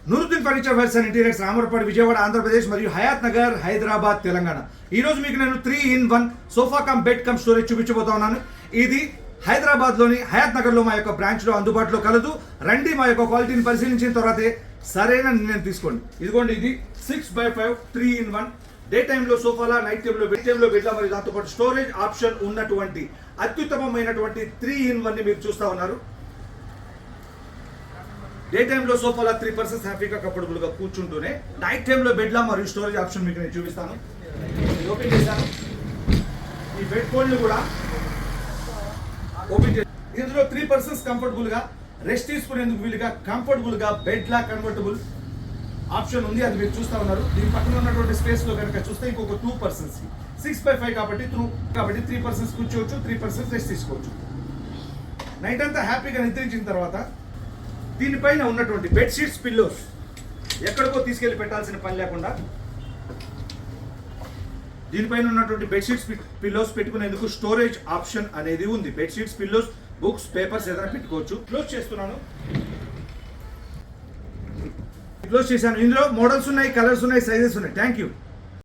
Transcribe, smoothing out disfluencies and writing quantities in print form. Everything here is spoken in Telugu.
Nooruddin furniture wares and interiors Ramarapadu Vijayawada Andhra Pradesh మరియు హయాత్ నగర్ హైదరాబాద్ తెలంగాణ. ఈ రోజు మీకు నేను 3-in-1 sofa cum bed cum storage చూపించబోతా ఉన్నాను. ఇది హైదరాబాద్ లోని హయాత్ నగర్ లో మా యొక్క బ్రాంచ్ లో అందుబాటులో కలదు. రండి, మా యొక్క క్వాలిటీని పరిశీలించిన తర్వాతే సరైన నిర్ణయం తీసుకోండి. ఇదిగోండి, ఇది 6x5 3-in-1 డే టైంలో సోఫాలా, నైట్ టైంలో బెడ్లా మరియు దాంతోపాటు స్టోరేజ్ ఆప్షన్ ఉన్నటువంటి అత్యుత్తమమైనటువంటి 3-in-1 ని మీరు చూస్తా ఉన్నారు. డే టైంలో సోఫాలా 3 పర్సన్స్ హ్యాపీగా కంఫర్టబుల్ గా కూర్చుంటూనే నైట్ టైంలో బెడ్లా మరియు స్టోరేజ్ ఆప్షన్ మీకు నేను చూపిస్తాను. ఓపెన్ చేశాను. ఈ బెడ్ ఫోల్డ్ కూడా ఓపెన్ చేసి ఇందులో 3 పర్సన్స్ కంఫర్టబుల్ గా రెస్ట్ తీసుకునేందుకు వీలుగా కంఫర్టబుల్ గా బెడ్ లా కన్వర్టబుల్ ఆప్షన్ ఉంది. అది మీరు చూస్తా ఉన్నారు. దీని పక్కన ఉన్నటువంటి స్పేస్ లో కనుక చూస్తే ఇంకొక 2 పర్సన్స్ 6x5 కాబట్టి 3 పర్సన్స్ కూర్చోవచ్చు, 3 పర్సన్స్ రెస్ట్ తీసుకోవచ్చు. నైట్ అంతా హ్యాపీగా నిద్రించిన తర్వాత దీనిపైన ఉన్నటువంటి బెడ్షీట్స్ పిల్లోస్ ఎక్కడికో తీసుకెళ్లి పెట్టాల్సిన పని లేకుండా దీనిపైన ఉన్నటువంటి బెడ్షీట్స్ పిల్లోస్ పెట్టుకునేందుకు స్టోరేజ్ ఆప్షన్ అనేది ఉంది. బెడ్షీట్స్ పిల్లోస్, బుక్స్, పేపర్స్ ఏదైనా పెట్టుకోవచ్చు. క్లోజ్ చేస్తున్నాను. క్లోజ్ చేశాను. ఇందులో మోడల్స్ ఉన్నాయి, కలర్స్ ఉన్నాయి, సైజెస్ ఉన్నాయి. Thank you.